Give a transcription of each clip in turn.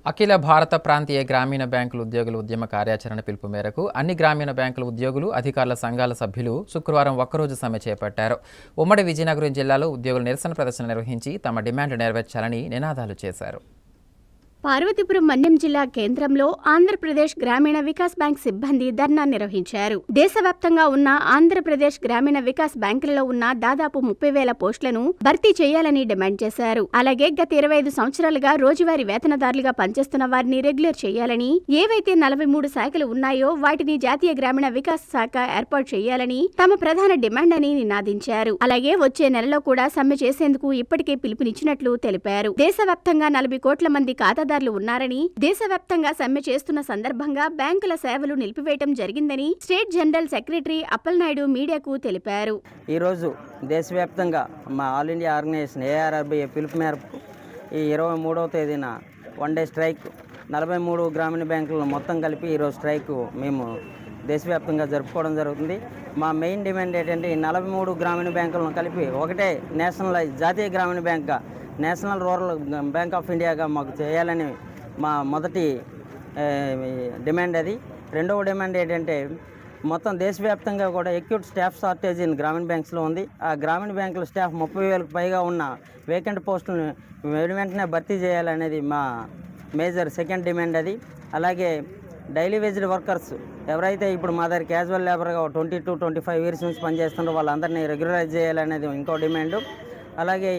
అఖిల భారత ప్రాంతీయ గ్రామీణ బ్యాంకుల ఉద్యోగుల ఉద్యమ కార్యాచరణ పిలుపు మేరకు అన్ని గ్రామీణ బ్యాంకుల ఉద్యోగులు, అధికారుల సంఘాల సభ్యులు శుక్రవారం ఒక్కరోజు సమ్మె చేపట్టారు. ఉమ్మడి విజయనగరం జిల్లాలో ఉద్యోగులు నిరసన ప్రదర్శన నిర్వహించి తమ డిమాండ్ నెరవేర్చాలని నినాదాలు చేశారు. పార్వతీపురం మన్యం జిల్లా కేంద్రంలో ఆంధ్రప్రదేశ్ గ్రామీణ వికాస్ బ్యాంక్ సిబ్బంది ధర్నా నిర్వహించారు. దేశవ్యాప్తంగా ఉన్న ఆంధ్రప్రదేశ్ గ్రామీణ వికాస్ బ్యాంకులలో ఉన్న దాదాపు 30,000 పోస్టులను భర్తీ చేయాలని డిమాండ్ చేశారు. అలాగే గత 25 సంవత్సరాలుగా రోజువారీ వేతనదారులుగా పనిచేస్తున్న వారిని రెగ్యులర్ చేయాలని, ఏవైతే 43 శాఖలు ఉన్నాయో వాటిని జాతీయ గ్రామీణ వికాస్ శాఖ ఏర్పాటు చేయాలని తమ ప్రధాన డిమాండ్ అని నినాదించారు. అలాగే వచ్చే నెలలో కూడా సమ్మె చేసేందుకు ఇప్పటికే పిలుపునిచ్చినట్లు తెలిపారు. దేశవ్యాప్తంగా 40 కోట్ల మంది ఖాతాదారులు ఉన్నారని, దేశవ్యాప్తంగా సమ్మె చేస్తున్న సందర్భంగా బ్యాంకుల సేవలు నిలిపివేయడం జరిగిందని స్టేట్ జనరల్ సెక్రటరీ అప్పలనాయుడు మీడియాకు తెలిపారు. ఈ రోజు దేశవ్యాప్తంగా మా ఆల్ ఇండియా ఆర్గనైజేషన్ ఏఆర్ఆర్బీఏ పిలుపు మేరకు ఈ 23వ తేదీన 1 డే స్ట్రైక్ 43 గ్రామీణ బ్యాంకులను మొత్తం కలిపి ఈరోజు స్ట్రైక్ మేము దేశవ్యాప్తంగా జరుపుకోవడం జరుగుతుంది. మా మెయిన్ డిమాండ్ ఏంటంటే ఈ 43 గ్రామీణ బ్యాంకులను కలిపి ఒకటే నేషనలైజ్ జాతీయ గ్రామీణ బ్యాంక్గా, నేషనల్ రూరల్ బ్యాంక్ ఆఫ్ ఇండియాగా మాకు చేయాలని మా మొదటి డిమాండ్ అది. రెండవ డిమాండ్ ఏంటంటే మొత్తం దేశవ్యాప్తంగా కూడా ఎక్యూట్ స్టాఫ్ షార్టేజ్ ఇన్ గ్రామీణ బ్యాంక్స్లో ఉంది. ఆ గ్రామీణ బ్యాంకుల స్టాఫ్ 30,000కు పైగా ఉన్న వేకెంట్ పోస్టులను వెంటనే భర్తీ చేయాలనేది మా మేజర్ సెకండ్ డిమాండ్ అది. అలాగే డైలీ వేజ్డ్ వర్కర్స్ ఎవరైతే ఇప్పుడు మా దగ్గర క్యాజువల్ లేబర్గా 20-25 ఇయర్స్ నుంచి పనిచేస్తున్నారో వాళ్ళందరినీ రెగ్యులరైజ్ చేయాలనేది ఇంకో డిమాండ్. అలాగే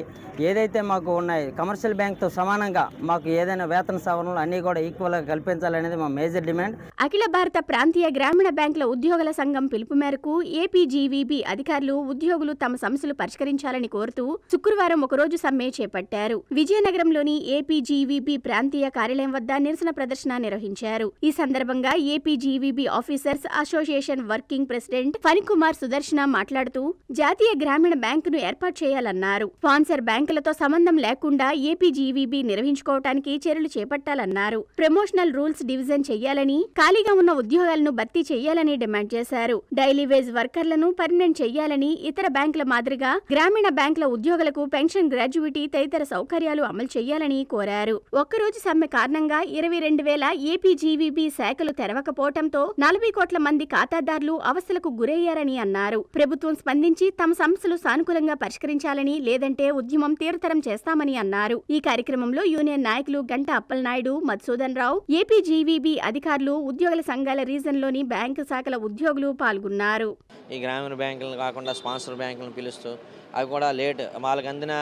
ఏదైతే మాకు ఉన్నాయి కమర్షియల్ బ్యాంక్తో సమానంగా మాకు ఏదైనా వేతన సవరణలు అన్నీ కూడా ఈక్వల్గా కల్పించాలనేది మా మేజర్ డిమాండ్. అఖిల భారత ప్రాంతీయ గ్రామీణ బ్యాంకుల ఉద్యోగుల సంఘం పిలుపు మేరకు ఏపీజీవీబీ అధికారులు ఉద్యోగులు తమ సమస్యలు పరిష్కరించాలని కోరుతూ శుక్రవారం ఒకరోజు సమ్మె చేపట్టారు. విజయనగరంలోని ఏపీజీవీబీ ప్రాంతీయ కార్యాలయం వద్ద నిరసన ప్రదర్శన నిర్వహించారు. ఈ సందర్భంగా APGVB officers association working president Phanikumar Sudarshana మాట్లాడుతూ జాతీయ గ్రామీణ బ్యాంకును ఏర్పాటు చేయాలన్నారు. స్పాన్సర్ బ్యాంకులతో సంబంధం లేకుండా ఏపీజీవీబీ నిర్వహించుకోవటానికి చర్యలు చేపట్టాలన్నారు. ప్రమోషనల్ రూల్స్ డివిజన్ చేయాలని, ఖాళీగా ఉన్న ఉద్యోగాలను భర్తీ చేయాలని డిమాండ్ చేశారు. డైలీ వేజ్ వర్కర్లను పర్మనెంట్ చేయాలని, ఇతర బ్యాంకుల మాదిరిగా గ్రామీణ బ్యాంకుల ఉద్యోగులకు పెన్షన్, గ్రాడ్యుయిటీ తదితర సౌకర్యాలు అమలు చేయాలని కోరారు. ఒక్కరోజు సమ్మె కారణంగా 22,000 ఏపీజీవీబీ శాఖలు తెరవకపోవడంతో 40 కోట్ల మంది ఖాతాదారులు అవస్థలకు గురయ్యారని అన్నారు. ప్రభుత్వం స్పందించి తమ సమస్యలు సానుకూలంగా పరిష్కరించాలని, లేదంటే ఉద్యమం తీవ్రతరం చేస్తామని అన్నారు. ఈ కార్యక్రమంలో యూనియన్ నాయకులు గంట అప్పలనాయుడు, మధుసూదన్ రావు, ఏపీజీవీబీ అధికారులు, ఉద్యోగుల సంఘాల రీజన్లోని బ్యాంకు శాఖల ఉద్యోగులు పాల్గొన్నారు. ఈ గ్రామీణ బ్యాంకులను కాకుండా స్పాన్సర్ బ్యాంకులను పిలుస్తూ అవి కూడా లేట్ వాళ్ళకి అందిన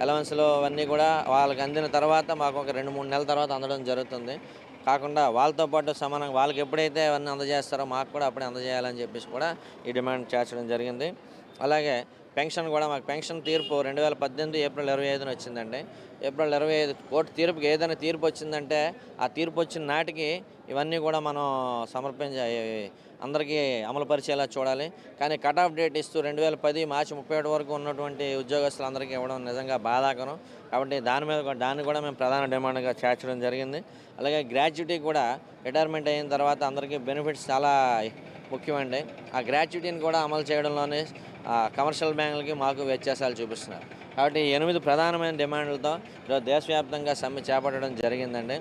అలవెన్స్లో అవన్నీ కూడా వాళ్ళకి అందిన తర్వాత మాకు ఒక 2-3 నెలల తర్వాత అందడం జరుగుతుంది. కాకుండా వాళ్ళతో పాటు సమానంగా వాళ్ళకి ఎప్పుడైతే అవన్నీ అందజేస్తారో మాకు కూడా అప్పుడే అందజేయాలని చెప్పేసి కూడా ఈ డిమాండ్ చేర్చడం జరిగింది. అలాగే పెన్షన్ కూడా మాకు పెన్షన్ తీర్పు 2018 ఏప్రిల్ 25న వచ్చిందండి. ఏప్రిల్ 25 కోర్టు తీర్పుకి ఏదైనా తీర్పు వచ్చిందంటే ఆ తీర్పు వచ్చిన నాటికి ఇవన్నీ కూడా మనం సమర్పించి అందరికీ అమలుపరిచేలా చూడాలి. కానీ కట్ ఆఫ్ డేట్ ఇస్తూ 2010 మార్చి 31 వరకు ఉన్నటువంటి ఉద్యోగస్తులందరికీ ఇవ్వడం నిజంగా బాధాకరం. కాబట్టి దాన్ని కూడా మేము ప్రధాన డిమాండ్గా చేర్చడం జరిగింది. అలాగే గ్రాడ్యుటీ కూడా రిటైర్మెంట్ అయిన తర్వాత అందరికీ బెనిఫిట్స్ చాలా ముఖ్యమండి. ఆ గ్రాడ్యుటీని కూడా అమలు చేయడంలోనే కమర్షియల్ బ్యాంకులకి మాకు వ్యత్యాసాలు చూపిస్తున్నారు. కాబట్టి 8 ప్రధానమైన డిమాండ్లతో ఈరోజు దేశవ్యాప్తంగా సమ్మె చేపట్టడం జరిగిందండి.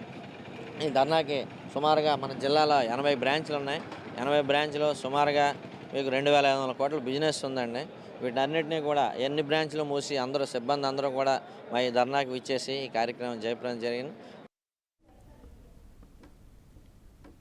ఈ ధర్నాకి సుమారుగా మన జిల్లాలో 80 బ్రాంచ్లు ఉన్నాయి. 80 బ్రాంచ్లో సుమారుగా మీకు 2,500 కోట్ల బిజినెస్ ఉందండి. వీటన్నిటినీ కూడా ఎన్ని బ్రాంచ్లు మూసి అందరూ సిబ్బంది అందరూ కూడా మా ఈ ధర్నాకి విచ్చేసి ఈ కార్యక్రమం జయప్రదం జరిగింది.